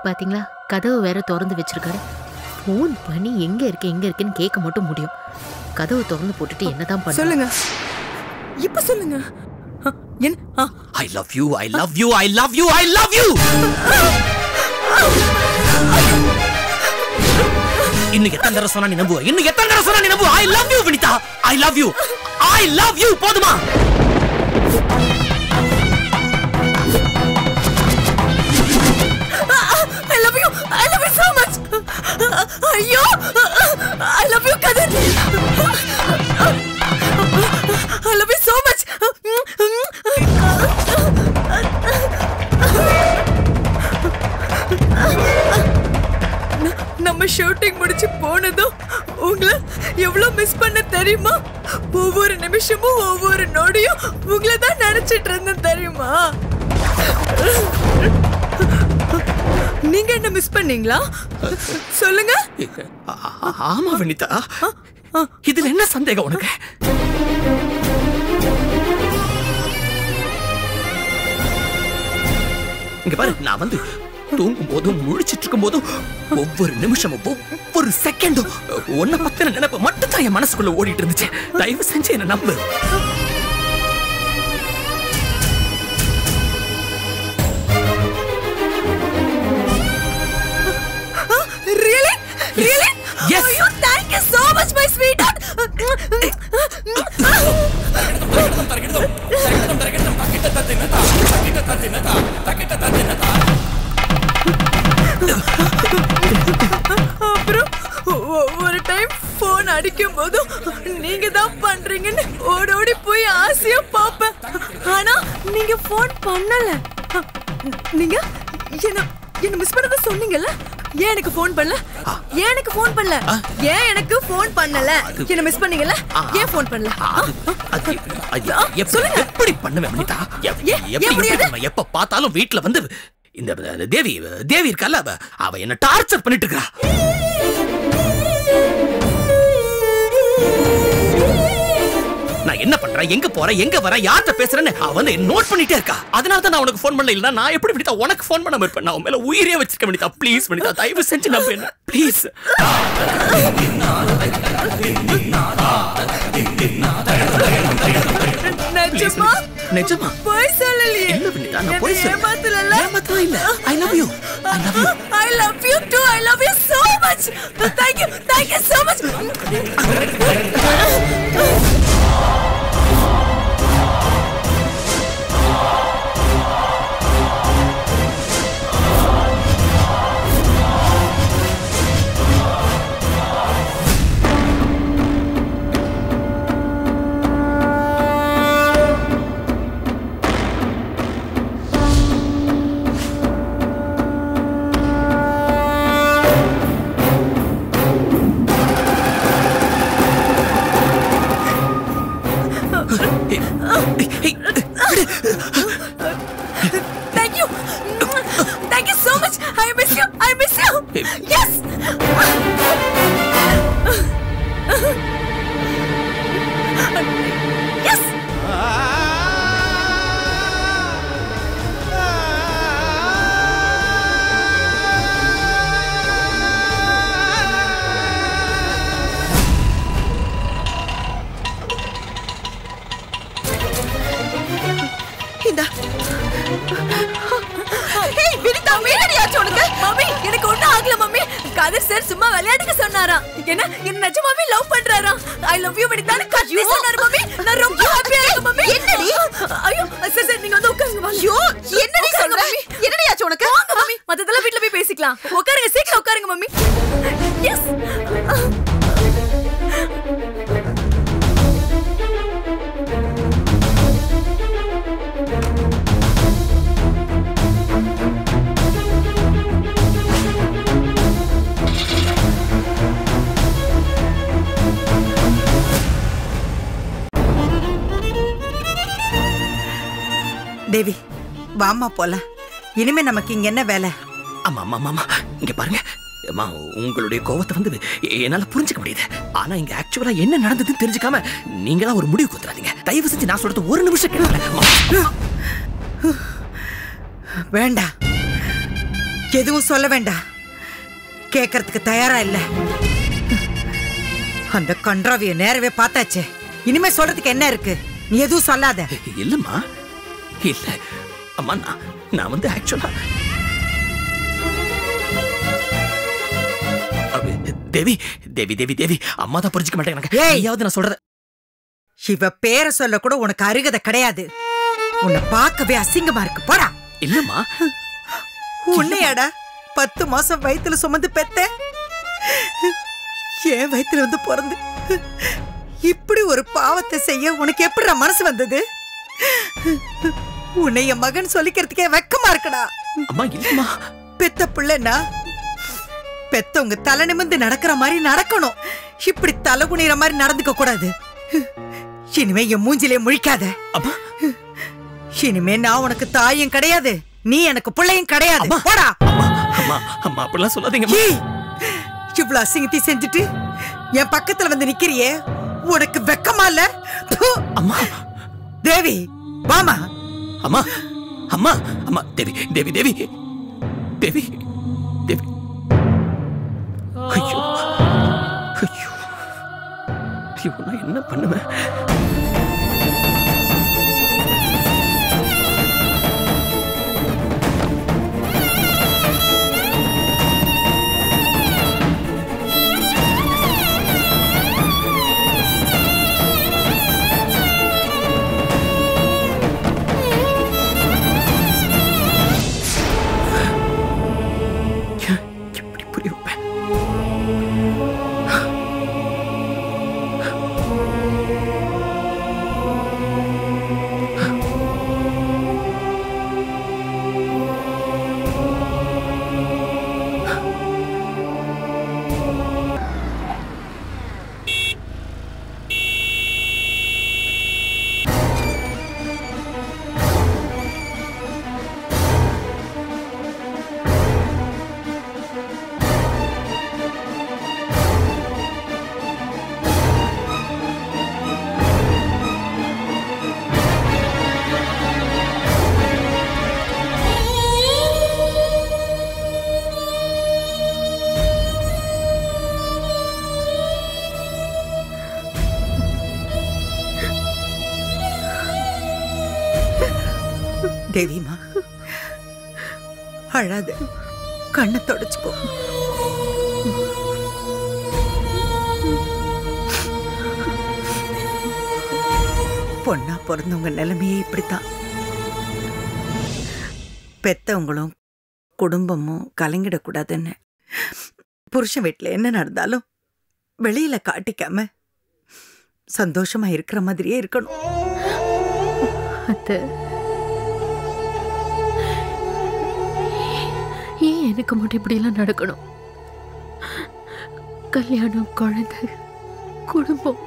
பாத்தீங்களா, கதவு வேற திறந்து வச்சிருக்காரு. ஃபோன் பண்ணி எங்க இருக்குன்னு கேட்க மட்டும் முடியும். கதவு திறந்து போட்டுட்டு என்னதான் பண்ண? சொல்லுங்க, இப்ப சொல்லுங்க. I love you, I love you, I love you, I love you. இன்னும் எத்தனை தடவை சொன்னா நீ நம்புவ? இன்னும் எத்தனை தடவை சொன்னா நீ நம்புவ? I love you Vinitha, I love you, I love you. போதுமா? I love you, I love you so much. ஐயோ, I love you Kathir. I love you so much. நம்ம ஷூட்டிங் முடிச்சு போனதும் உங்களை எவ்வளவு மிஸ் பண்ண தெரியுமா? ஒவ்வொரு நிமிஷமும் ஒவ்வொரு நொடியும் உங்களை தான் நினைச்சிட்டு இருந்தேன் தெரியுமா? நீங்க என்ன மிஸ் பண்ணீங்களா? சொல்லுங்க. ஆமா வினிதா, இதுல என்ன சந்தேகம் உனக்கு? இங்க பாரு, நான் வந்து தூங்கும் போதும் முழிச்சிட்டு இருக்கும் போதும் ஒவ்வொரு நிமிஷமும் ஒவ்வொரு செகண்டும் ஒன்ன பத்தின நினைப்பு மட்டும் தான் என் மனசுக்குள்ள ஓடிட்டு இருந்துச்சு. தயவு செஞ்சு என்ன நம்பு. Really? Really? Yes. Oh, thank you so much, my sweetheart. அப்புறம் ஒரு டைம் போன் அடிக்கும் போதும் நீங்க தான் பண்றீங்கன்னு ஓடி போய் ஆசையா பாப்பேன். ஆனா நீங்க போன் பண்ணல. நீங்க என்ன மிஸ் பண்ணத சொன்னீங்கல்ல? ஏன் எனக்கு போன் பண்ணல? ஏன் எனக்கு போன் பண்ணல? ஏன் எனக்கு போன் பண்ணல? என்ன மிஸ் பண்ணீங்கல்ல? ஏன் போன் பண்ணல? சொல்லுங்க. எப்படி பண்ணுவேன் வினிதா? எப்படி எப்ப பார்த்தாலும் வீட்ல வந்து இந்த தேவி இருக்கல்ல, அவ என்ன டார்ச்சர் பண்ணிட்டு இருக்கா. நான் என்ன பண்றேன், எங்க போறேன், எங்க வர, யார்கிட்ட பேசுறேன்னு அவ வந்து நோட் பண்ணிட்டே இருக்கா. அதனால தான் நான் உனக்கு ஃபோன் பண்ணல. இல்ல நான் எப்படி வினிதா உனக்கு ஃபோன் பண்ணாம இருப்பேன்? நான் உன் மேல உயிரே வச்சிருக்கேன் வினிதா. ப்ளீஸ் வினிதா, தயவு செஞ்சு நம்பு என்ன ப்ளீஸ். நிஜமா? நிஜமா? போய் சொல்லலையே. இல்ல வினிதா, நான் போய் சொல்லல. ஏமாத்தல இல்ல. I love you, I love you, I love you too, I love you so much. Thank you so much. Thank you so much. I miss you. Yes. Yes. இந்தா. ஏய் வினிதா, மேலடியாச்சு உனக்கு? மம்மி, எனக்கு ஒண்ணும் ஆகல மம்மி. கதிர் சார் சும்மா விளையாட்டுக்கு சொன்னாரா? என்ன நிஜமாவே லவ் பண்றாரா? ஐ லவ் யூ வினிதான்னு கத்தி சொன்னாரு மம்மி. நான் ரொம்ப ஹாப்பியா இருக்கேன் மம்மி. என்னடி? ஐயோ சார் நீங்க வந்து உட்காருங்க வாங்க. ஐயோ என்னடி சொல்ற? என்னடியாச்சு உனக்கு? வாங்க மம்மி, மத்ததெல்லாம் வீட்ல போய் பேசிக்கலாம். உட்காருங்க, சீக்கிரம் உட்காருங்க மம்மி. எஸ். தேவி, வாமா போலாம். இனிமே நமக்கு இங்க என்ன வேலை? ஆமா, இங்க பாருங்க அம்மா, உங்களுடைய கோவத்தை வந்து என்னால புரிஞ்சுக்க முடியுது. ஆனா இங்க ஆக்சுவலா என்ன நடந்ததுன்னு தெரிஞ்சுக்காம நீங்களா ஒரு முடிவு கொடுத்துறாதீங்க. தயவு செஞ்சு நான் சொல்றது ஒரு நிமிஷம் கேளுங்க. வேண்டாம், எதுவும் சொல்ல வேண்டாம். கேட்கறதுக்கு தயாரா இல்ல. அந்த கன்றாவிய நேரவே பார்த்தாச்சே. இனிமே சொல்றதுக்கு என்ன இருக்கு? நீ எதுவும் சொல்லாத. இல்லம்மா, இல்ல அம்மா, நான் வந்து ஆக்சுவலா தேவி தேவி தேவி தேவி அம்மா தான் புரிஞ்சுக்க மாட்டேங்க. ஏயாவது நான் சொல்றது. இவ பேரை சொல்ல கூட உனக்கு அருகதை கிடையாது. உன்னை பார்க்கவே அசிங்கமா இருக்கு. போடா. இல்லம்மா, உன்னையாடா 10 மாசம் வயித்துல சுமந்து பெத்த, என் வயித்துல வந்து பிறந்து இப்படி ஒரு பாவத்தை செய்ய உனக்கு எப்படி மனசு வந்தது? உன்னை என் மகன் சொல்லிக்கிறதுக்கே வெக்கமா இருக்குடா. அம்மா இல்லம்மா, பெத்த பிள்ளைன்னா பெத்தவங்க தலை நிமிர்ந்து நடக்கிற மாதிரி நடக்கணும். இப்படி தலை குனிற மாதிரி நடந்துக்க கூடாது. இனிமே என் மூஞ்சிலே முழிக்காத. அம்மா, இனிமே நான் உனக்கு தாயும் கிடையாது, நீ எனக்கு பிள்ளையும் கிடையாது. போடா. அம்மா அம்மா அம்மா அப்படிலாம் சொல்லாதீங்க. இவ்வளவு அசிங்கத்தை செஞ்சுட்டு என் பக்கத்துல வந்து நிக்கிறியே, உனக்கு வெக்கமா இல்ல? அம்மா தேவி வாமா. அம்மா அம்மா அம்மா தேவி தேவி தேவி தேவி தேவி. ஐயோ ஐயோ, நான் என்ன பண்ணுவேன்? தேவிமா, அழாத, கண்ணை தொடச்சுக்கோ. பொண்ணா பிறந்தவங்க நிலைமையே இப்படித்தான். பெத்தவங்களும் குடும்பமும் கலங்கிடக்கூடாதுன்னு புருஷன் வீட்டுல என்ன நடந்தாலும் வெளியில காட்டிக்காம சந்தோஷமா இருக்கிற மாதிரியே இருக்கணும். ஏன் எனக்கு மட்டும் இப்படிலாம் நடக்கணும்? கல்யாணம், குழந்தை, குடும்பம்,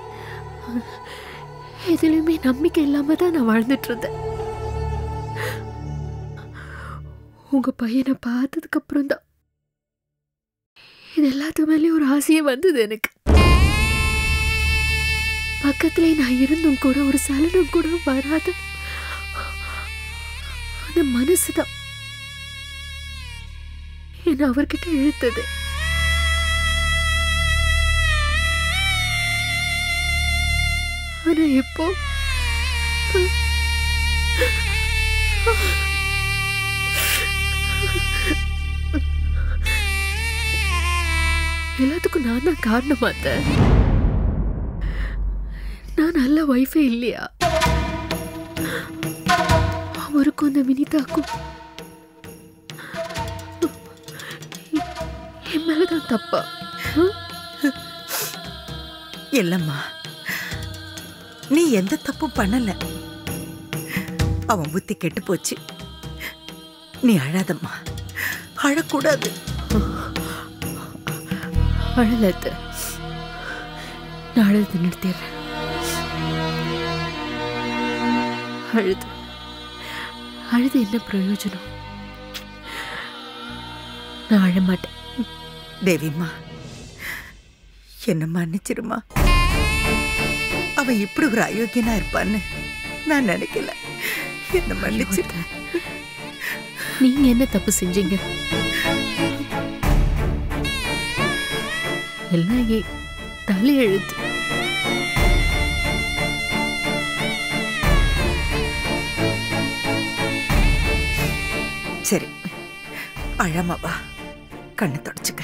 எதுலையுமே நம்பிக்கை இல்லாம தான் நான் வாழ்ந்துட்டு இருந்தேன். உங்க பையனை பார்த்ததுக்கு அப்புறம் தான் இது எல்லாத்து மேலேயும் ஒரு ஆசையே வந்தது எனக்கு. பக்கத்திலே நான் இருந்தும் கூட ஒரு சலனம் கூட வராது அந்த மனசுதான் என்ன அவர்கிட்ட இழுத்தது. ஆனா இப்போ எல்லாத்துக்கும் நான் தான் காரணமாத்த. நான் நல்ல வைஃபே இல்லையா? அவருக்கும் அந்த வினிதாக்கும் என் மேலதான் தப்பா? இல்லம்மா, நீ எந்த தப்பும் பண்ணல. அவன் புத்தி கெட்டு போச்சு. நீ அழாதம்மா, அழக்கூடாது. அழலத்த, நான் அழுது நிறுத்திடுறேன். அழுது அழுது என்ன பிரயோஜனம்? நான் அழமாட்டேன். தேவிம்மா, என்ன மன்னிச்சிருமா. அவன் இப்படி ஒரு அயோக்கியனா இருப்பான்னு நான் நினைக்கல. என்ன மன்னிச்சிரு. நீங்க என்ன தப்பு செஞ்சீங்க? எல்லாம் தலையெழுத்து. சரி, அழாம வா, கண்ணு தொடச்சுக்க.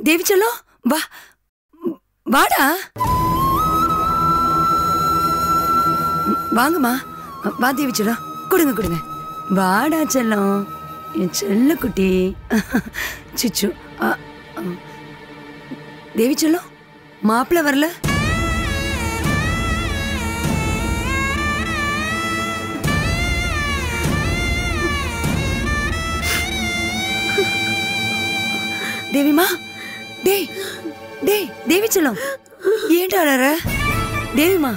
தேவி செல்லம், வா, வாடா. வாங்கம்மா, வா தேவி செல்லம், கொடுங்க. வாடா செல்லம், என் செல்ல குட்டி. சிச்சு, தேவி செல்லம், மாப்பிள்ள வரல? தேவிமா, தேவி செல்லம், ஏன்டா அழற? தேவிமா,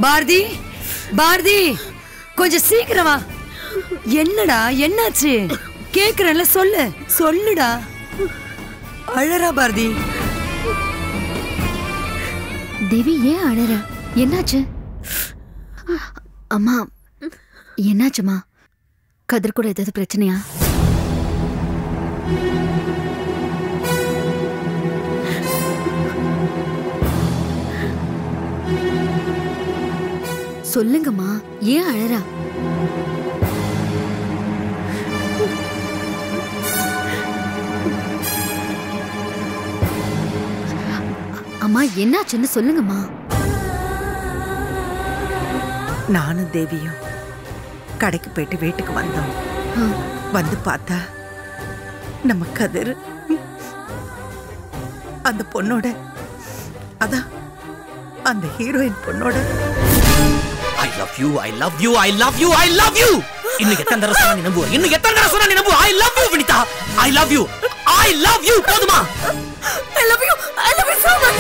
பாரதி, கொஞ்சம் சீக்கிரமா. என்னடா, என்னாச்சு? கேக்குறேன்ல, சொல்லுடா. அழறா பாரதி. தேவி, ஏன் அழற? என்னாச்சு? அம்மா, என்னாச்சுமா? கதிர் கூட ஏதாவது பிரச்சனையா? சொல்லுங்கம்மா, ஏன் அழறா? அம்மா, என்னாச்சுன்னு சொல்லுங்கம்மா. நானும் தேவியும் கடைக்கு போயிட்டு வீட்டுக்கு வந்தோம். வந்து பார்த்தா நம்ம கதிர் அந்த பொண்ணோட, அதான் அந்த ஹீரோயின் பொண்ணோட. I love you, I love you, I love you, I love you. இன்னும் எத்தனை தடவை சொன்னா நீ நம்புவ? இன்னும் எத்தனை தடவை சொன்னா நீ நம்புவ? I love you Vinitha, I love you, I love you. போதுமா? I love you so much.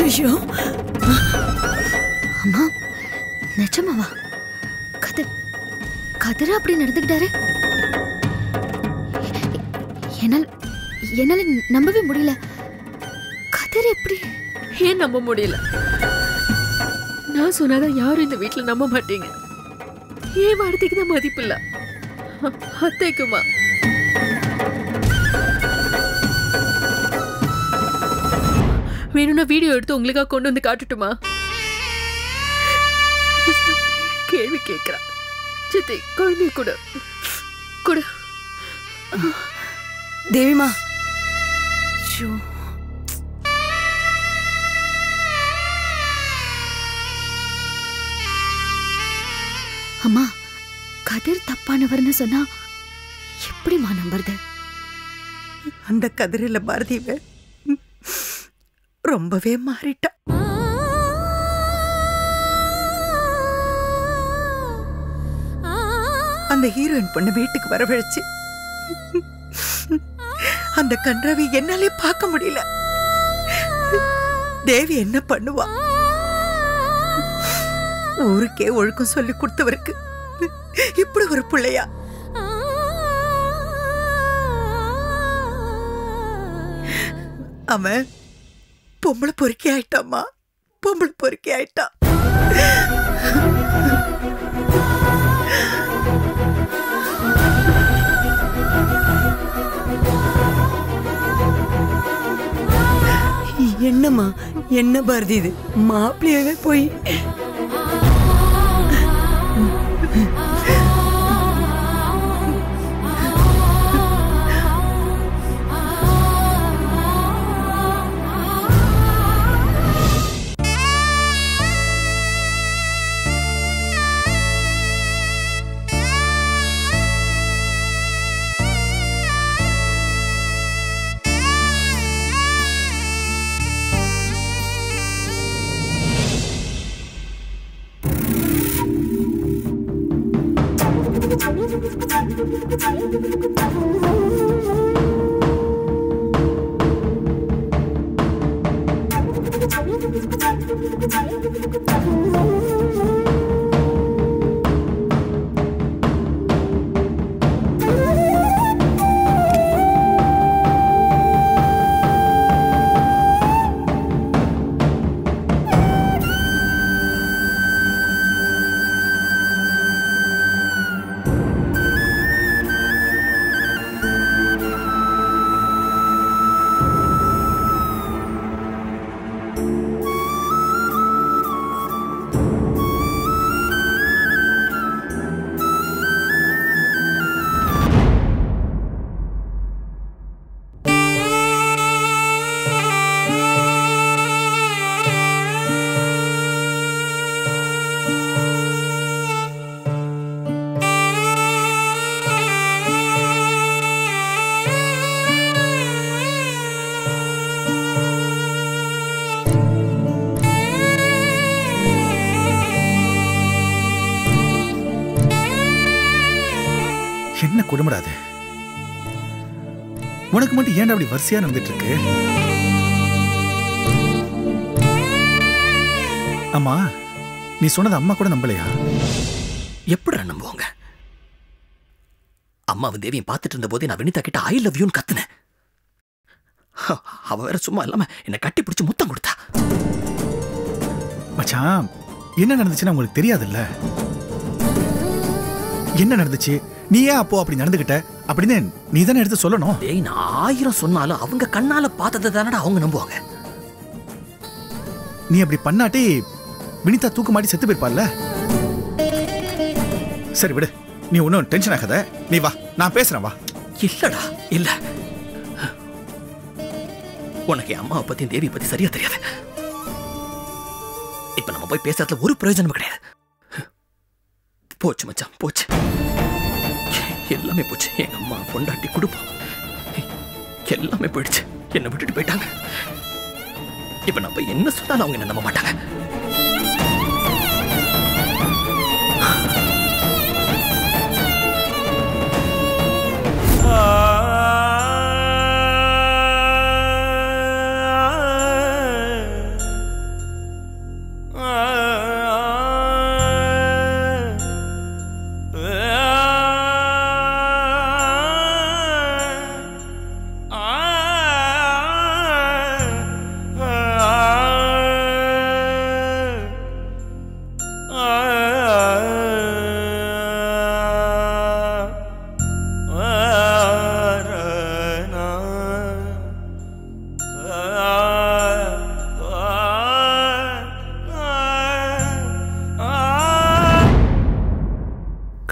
ஐயோ, அம்மா, நிஜமாவா? கதிரா அப்படி நடந்துக்கிட்டாரு? என்னால நம்பவே முடியல. கதிர் எப்படி? ஏன் நம்ப முடியல? நான் சொன்னாதான் யாரும் இந்த வீட்டுல நம்ப மாட்டீங்க. ஏன் வார்த்தைக்கு தான் மதிப்பு இல்ல. அத்தைக்குமா? வேணும்னா வீடியோ எடுத்து உங்களுக்காக கொண்டு வந்து காட்டுட்டுமா? கேள்வி கேட்கிறா. சித்தி, குழந்தைய கொடு. தேவிமா, அம்மா, கதிர் தப்பானவர்னு சொன்னா எப்படிமா நம்புறது? அந்த கதிரில பாரதிவ ரொம்பவே மாறிட்டா. அந்த ஹீரோயின் பொண்ணு வீட்டுக்கு வரவழைச்சு அந்த கன்றாவை என்னாலே பார்க்க முடியல. தேவி என்ன பண்ணுவா? ஊருக்கே ஒழுக்கம் சொல்லி கொடுத்தவருக்கு இப்படி ஒரு பிள்ளையா? அவன் பொம்பளை பொறுக்கி ஆயிட்டாமா, பொம்பளை பொறுக்கி ஆயிட்டா. என்னம்மா, என்ன பாரதி இது? மாப்பிள்ளையாவே போய் குடும்படாது. உனக்கு மட்டும் ஏன்டா அப்படி வரிசையா நடந்துட்டு இருக்கு? அம்மா, நீ சொன்னது அம்மா கூட நம்பலையா? எப்படிடா நம்புவாங்க? அம்மாவும் தேவியும் பார்த்துட்டு இருந்த போதே நான் வினிதா கிட்ட ஐ லவ் யூன்னு கத்துனேன். அவ வேற சும்மா இல்லாம என்னை கட்டி பிடிச்சு முத்தம் கொடுத்தா. மச்சான், என்ன நடந்துச்சுன்னு உங்களுக்கு தெரியாதுல்ல? என்ன நடந்துச்சு, நீ ஏன் அப்போ அப்படி நடந்துகிட்ட அப்படின்னு நீ தானே எடுத்து சொல்லணும். டேய், நான் 1000 சொன்னாலும் அவங்க கண்ணால பார்த்ததை தானடா அவங்க நம்புவாங்க. நீ அப்படி பண்ணாட்டி வினிதா தூக்கு மாட்டி செத்து போயிருப்பாள்ல. சரி விடு, நீ ஒன்னும் டென்ஷன் ஆகாத. நீ வா, நான் பேசுறேன், வா. இல்லடா, இல்ல. உனக்கு என் அம்மாவை பத்தி தேவியை பத்தி சரியா தெரியாது. இப்ப நம்ம போய் பேசுறதுல ஒரு பிரயோஜனமும் கிடையாது. போச்சு மச்சான், போச்சு. எல்லாமே போச்சு. எங்க அம்மா, பொண்டாட்டி, குடும்பம் எல்லாமே போயிடுச்சு. என்னை விட்டுட்டு போயிட்டாங்க. இப்ப நான் போய் என்ன சொன்னாலும் அவங்க என்ன நம்ப மாட்டாங்க.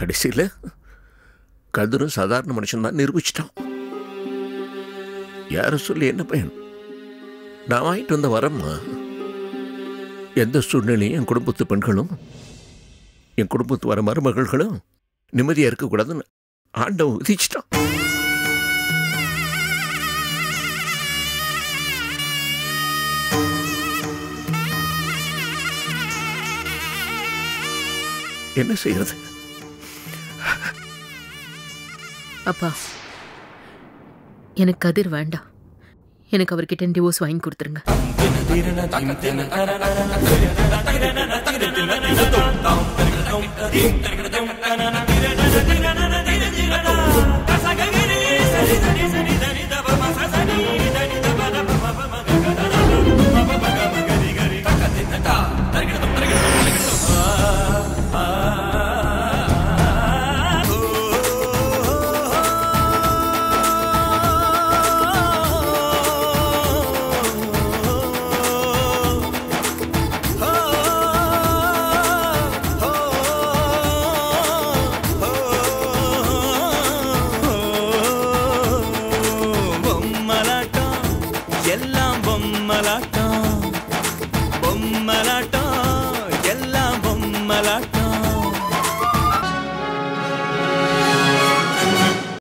கடைசியில் கதிரும் சாதாரண மனுஷன் தான் நிரூபிச்சிட்டான். யாரும் சொல்லி என்ன பயன்? நான் வாங்கிட்டு வந்த வரம்மா. எந்த சூழ்நிலையும் என் குடும்பத்து பெண்களும் என் குடும்பத்து வர மருமகள்களும் நிம்மதியாக இருக்கக்கூடாதுன்னு ஆண்டவன் விதிச்சிட்டான். என்ன செய்யறது? அப்பா, எனக்கு கதிர் வேண்டாம். எனக்கு அவர்கிட்ட டிவோர்ஸ் வாங்கி கொடுத்துருங்க.